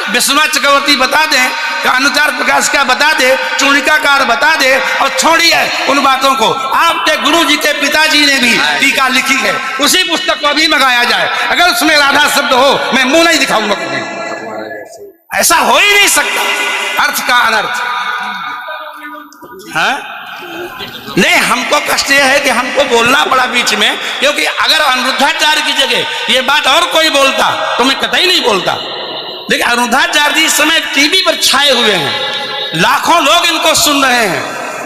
विश्वनाथ चक्रवर्ती बता दें, अनुचार प्रकाश का बता दे, चूणिकाकार बता दे, और छोड़िए उन बातों को। आपके गुरु जी के पिताजी ने भी टीका लिखी है, उसी पुस्तक को भी मंगाया जाए। अगर उसमें राधा शब्द हो, मैं मुंह नहीं दिखाऊंगा कभी। ऐसा हो ही नहीं सकता, अर्थ का अनर्थ। हाँ? नहीं, हमको कष्ट यह है कि हमको बोलना पड़ा बीच में, क्योंकि अगर अनिरुद्धाचार्य की जगह ये बात और कोई बोलता तो मैं कतई नहीं बोलता। लेकिन अनिरुद्धाचार्य जी इस समय टीवी पर छाए हुए हैं, लाखों लोग इनको सुन रहे हैं,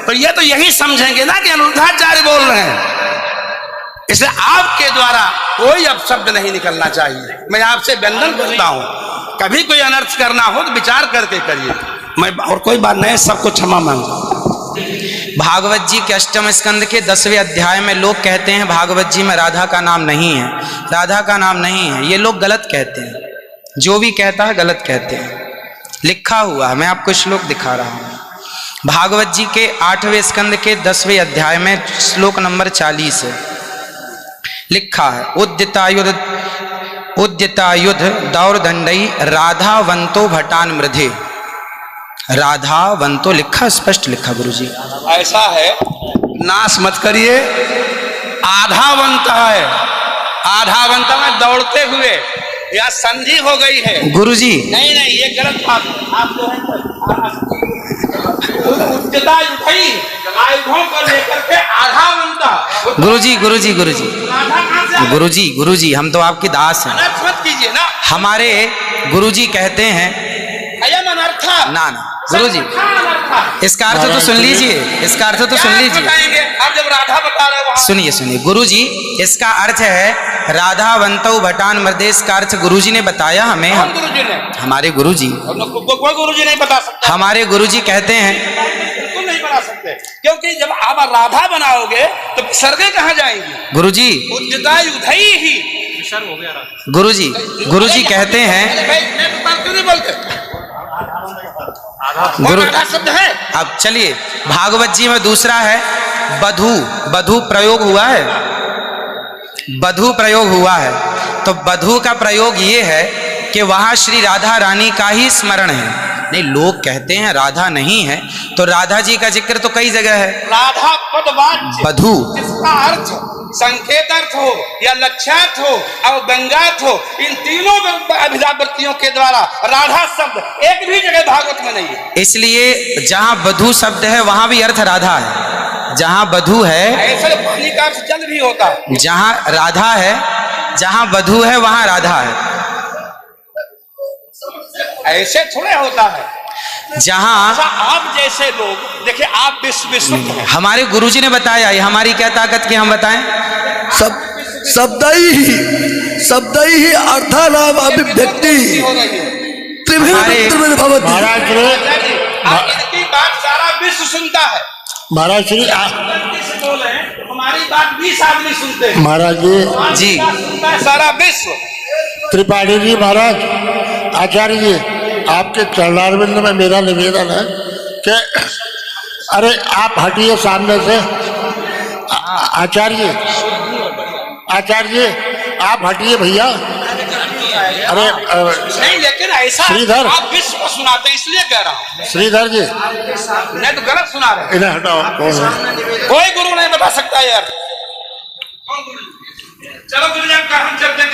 तो ये तो यही समझेंगे ना कि अनिरुद्धाचार्य बोल रहे हैं। इसलिए आपके द्वारा कोई अपशब्द नहीं निकलना चाहिए। मैं आपसे वंदन करता हूं, कभी कोई अनर्थ करना हो तो विचार करके करिए। मैं और कोई बात नहीं, सबको क्षमा मांगता हूं। भागवत जी के अष्टम स्कंद के 10वें अध्याय में लोग कहते हैं भागवत जी में राधा का नाम नहीं है, राधा का नाम नहीं है। ये लोग गलत कहते हैं, जो भी कहता है गलत कहते हैं। लिखा हुआ है, मैं आपको श्लोक दिखा रहा हूं। भागवत जी के 8वें स्कंद के 10वें अध्याय में श्लोक नंबर 40 है, लिखा है उद्यतायुध दौरदंडई राधावंतो भटान मृधे। राधावंतो लिखा, स्पष्ट लिखा गुरुजी। ऐसा है, नाश मत करिए। आधावंत है, आधावंत में दौड़ते हुए, या संधि हो गई है गुरुजी। नहीं नहीं, ये गलत बात है। आप जो है उच्चता उठाई आयुधों को लेकर के आधावंत। गुरुजी गुरुजी गुरुजी गुरुजी गुरुजी, हम तो आपके दास हैं। अनर्थ मत कीजिए ना। हमारे गुरुजी कहते हैं ना ना गुरुजी, इसका अर्थ तो सुन लीजिए, इसका अर्थ तो सुन लीजिए। आप जब राधा बता रहे हो, सुनिए सुनिए गुरुजी, इसका अर्थ है राधावंतो भटान मृदेश का अर्थ गुरुजी ने बताया हमें। गुरुजी ने, हमारे गुरुजी, कोई गुरुजी नहीं बता सकता। हमारे गुरुजी कहते हैं बिल्कुल नहीं बता सकते, क्योंकि जब आप राधा बनाओगे तो स्वर्ग कहाँ जाएंगी गुरुजी? उदय ही गुरुजी, गुरुजी कहते हैं गुरु शब्द है। अब चलिए, भागवत जी में दूसरा है बधू। बधू प्रयोग हुआ है, बधू प्रयोग हुआ है। तो बधू का प्रयोग ये है कि वहां श्री राधा रानी का ही स्मरण है। नहीं, लोग कहते हैं राधा नहीं है, तो राधा जी का जिक्र तो कई जगह है। राधा पदवाच्य बधू, इसका अर्थ संकेत अर्थ हो या लक्ष्यार्थ हो और व्यंग्यार्थ हो, इन तीनों अभिधावृत्तियों के द्वारा राधा शब्द एक भी जगह भागवत में नहीं है। इसलिए जहां बधू शब्द है वहां भी अर्थ राधा है। जहां बधू है, ऐसे पानी का अर्थ जल भी होता है। जहां राधा है, जहां बधू है वहां राधा है। ऐसे थोड़े होता है। जहां आप जैसे लोग देखिए, आप विश्व हमारे गुरुजी ने बताया, ये हमारी क्या ताकत की हम बताएं? शब्द ही अर्थानाम अभिव्यक्ति त्रिभिन्न भवति। महाराज इनकी बात सारा विश्व सुनता है। महाराज श्री हमारी बात 20 आदमी सुनते हैं। महाराज जी सारा विश्व। त्रिपाठी जी, महाराज आचार्य जी, आपके चरणारविंद में मेरा निवेदन है कि अरे आप हटिए सामने से। आचार्य जी आप हटिए भैया। अरे नहीं, लेकिन ऐसा श्रीधर, आप विश्व को सुनाते हैं इसलिए कह रहा हूँ। श्रीधर जी नहीं तो गलत सुना रहे। इन्हें हटाओ। कोई गुरु नहीं बता सकता यार। चलो गुरुजन का हम चलते हैं,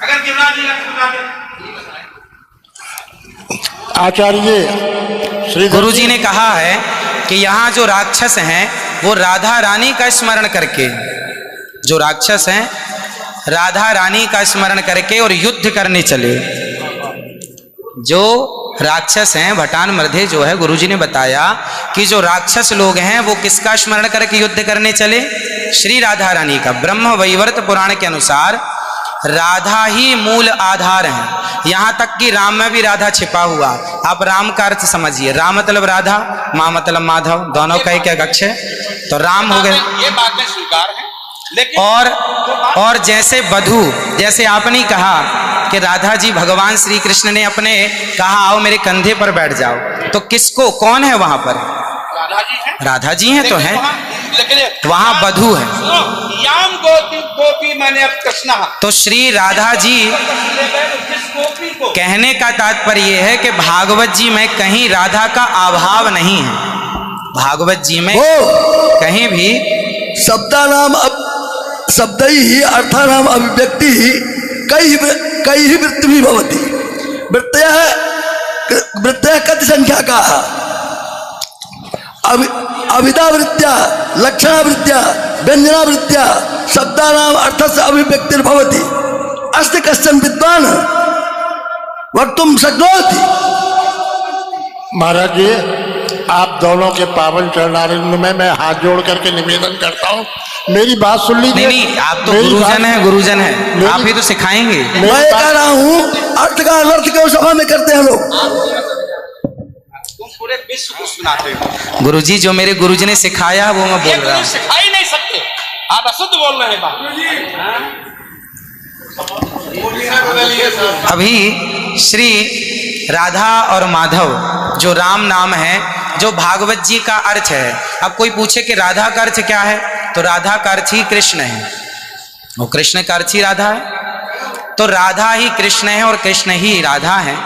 अगर गिरिराज जी बता दें। आचार्य जी, श्री गुरुजी ने कहा है कि यहाँ जो राक्षस हैं वो राधा रानी का स्मरण करके, जो राक्षस हैं राधा रानी का स्मरण करके और युद्ध करने चले। जो राक्षस हैं भटान मृधे जो है, गुरुजी ने बताया कि जो राक्षस लोग हैं वो किसका स्मरण करके युद्ध करने चले? श्री राधा रानी का। ब्रह्म वैवर्त पुराण के अनुसार राधा ही मूल आधार है। यहाँ तक कि राम में भी राधा छिपा हुआ। आप राम का अर्थ समझिए, राम मतलब राधा, माँ मतलब माधव, दोनों का एक अक्ष है, तो राम हो गए। ये बातें स्वीकार है, लेकिन और जैसे बधू, जैसे आपने कहा कि राधा जी भगवान श्री कृष्ण ने अपने कहा आओ मेरे कंधे पर बैठ जाओ, तो किसको, कौन है वहां पर? राधा जी हैं। राधा जी हैं तो हैं, लेकिन वहां बधू है। याम गोपी मैंने अब कृष्णा, तो श्री राधा जी, जिस कहने का तात्पर्य यह है कि भागवत जी में कहीं राधा का अभाव नहीं है। भागवत जी में वो कहीं भी शब्दानाम शब्दैः अर्थानाम अभिव्यक्ति कई वृत्ति भवति। वृत्तयः कति संख्या का अविदावृत्त्या लक्षणावृत्त्या व्यंजनावृत्त्या शब्दानाम अर्थस्य अभिव्यक्तिर्भवति। अस्ति कश्चन विद्वान् वक्तुं शक्नोति। महाराज जी, आप दोनों के पावन चरणारविंद में मैं हाथ जोड़ करके निवेदन करता हूँ, मेरी बात सुन लीजिए। नहीं, आप तो गुरुजन हैं, गुरुजन हैं, आप ही तो सिखाएंगे। मैं कह रहा हूँ अर्थ का अनर्थ क्यों सभा में करते हैं लोग। तुम पूरे विश्व को सुनाते हो। गुरुजी, जो मेरे गुरुजी ने सिखाया वो मैं बोल रहा हूँ। सिखा ही नहीं सकते, आप अशुद्ध बोल रहे हैं बात। अभी श्री राधा और माधव जो राम नाम है, जो भागवत जी का अर्थ है। अब कोई पूछे कि राधा का अर्थ क्या है, तो राधा का अर्थ ही कृष्ण है, वो कृष्ण का अर्थ ही राधा है। तो राधा ही कृष्ण है और कृष्ण ही राधा है।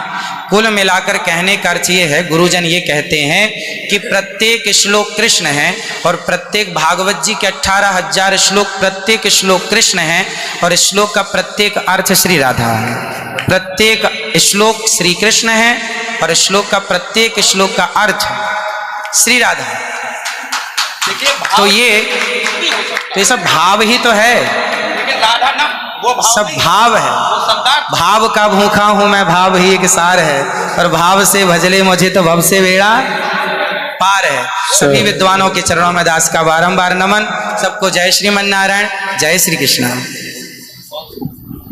कुल मिलाकर कहने का अर्थ ये है, गुरुजन ये कहते हैं कि प्रत्येक श्लोक कृष्ण है और प्रत्येक भागवत जी के 18,000 श्लोक, प्रत्येक श्लोक कृष्ण है और श्लोक का प्रत्येक अर्थ श्री राधा है। प्रत्येक श्लोक श्री कृष्ण है और श्लोक का प्रत्येक श्लोक का अर्थ श्री राधा है। तो ये सब भाव ही तो है, राधा ना वो भाव सब भाव है। भाव का भूखा हूं मैं, भाव ही एक सार है, और भाव से भजले मुझे तो भव से बेड़ा पार है। सभी विद्वानों के चरणों में दास का बारंबार नमन। सबको जय श्रीमन नारायण, जय श्री कृष्ण।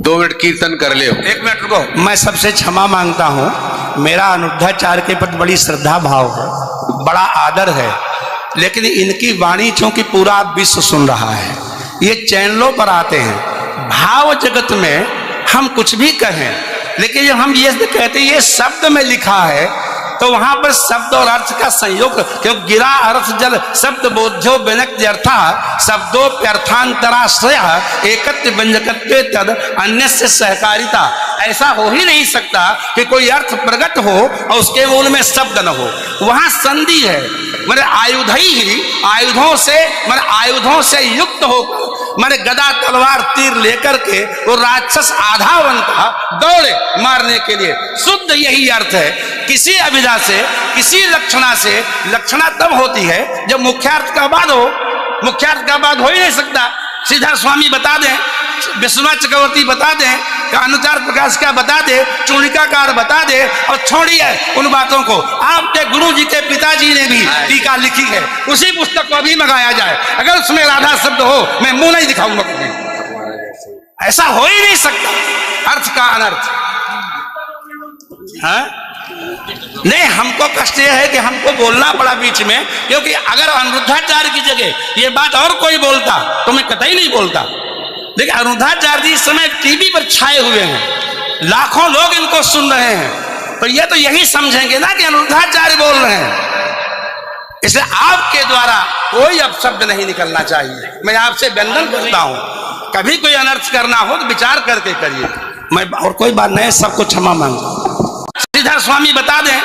2 मिनट कीर्तन कर ले। 1 मिनट रुको, मैं सबसे क्षमा मांगता हूँ। मेरा अनिरुद्धाचार्य के प्रति बड़ी श्रद्धा भाव है, बड़ा आदर है, लेकिन इनकी वाणी चूंकि पूरा विश्व सुन रहा है, ये चैनलों पर आते हैं। भाव जगत में हम कुछ भी कहें, लेकिन जब हम ये कहते हैं ये शब्द में लिखा है, तो वहां पर शब्द और अर्थ का संयोग, क्योंकि गिरा अर्थ जल शब्द बोध्यो व्यनक्ति अर्था शब्दोप्यर्थांतराश्रय एकत्व व्यंजकत्वे तद अन्य से सहकारिता। ऐसा हो ही नहीं सकता कि कोई अर्थ प्रकट हो और उसके मूल में शब्द न हो। वहां संधि है, मेरे आयुधों से युक्त होकर मेरे गदा तलवार तीर लेकर के वो राक्षस आधा बनता दौड़े मारने के लिए। शुद्ध यही अर्थ है। किसी अभिधा से, किसी लक्षणा से, लक्षणा तब होती है जब मुख्यार्थ का बाद हो। मुख्यार्थ का बाद हो ही नहीं सकता। सीधा स्वामी बता दें, विश्वनाथ चक्रवर्ती बता दें, अनुचार प्रकाश का बता दे, चूड़िकाकार बता दे, और छोड़िए उन बातों को। आपके गुरु जी के पिताजी ने भी टीका लिखी है, उसी पुस्तक को अभी मंगाया जाए। अगर उसमें राधा शब्द हो, मैं मुंह नहीं दिखाऊंगा कभी। ऐसा हो ही नहीं सकता अर्थ का अनर्थ। हाँ? नहीं, हमको कष्ट यह है कि हमको बोलना पड़ा बीच में, क्योंकि अगर अनिरुद्धाचार्य की जगह ये बात और कोई बोलता तो मैं कतई नहीं बोलता। लेकिन अनिरुद्धाचार्य जी इस समय टीवी पर छाए हुए हैं, लाखों लोग इनको सुन रहे हैं, तो ये तो यही समझेंगे ना कि अनिरुद्धाचार्य बोल रहे हैं। इसलिए आपके द्वारा कोई अपशब्द नहीं निकलना चाहिए। मैं आपसे वंदन करता हूं, कभी कोई अनर्थ करना हो तो विचार करके करिए। मैं और कोई बात नहीं, सबको क्षमा मांगता हूं। श्रीधर स्वामी बता दें।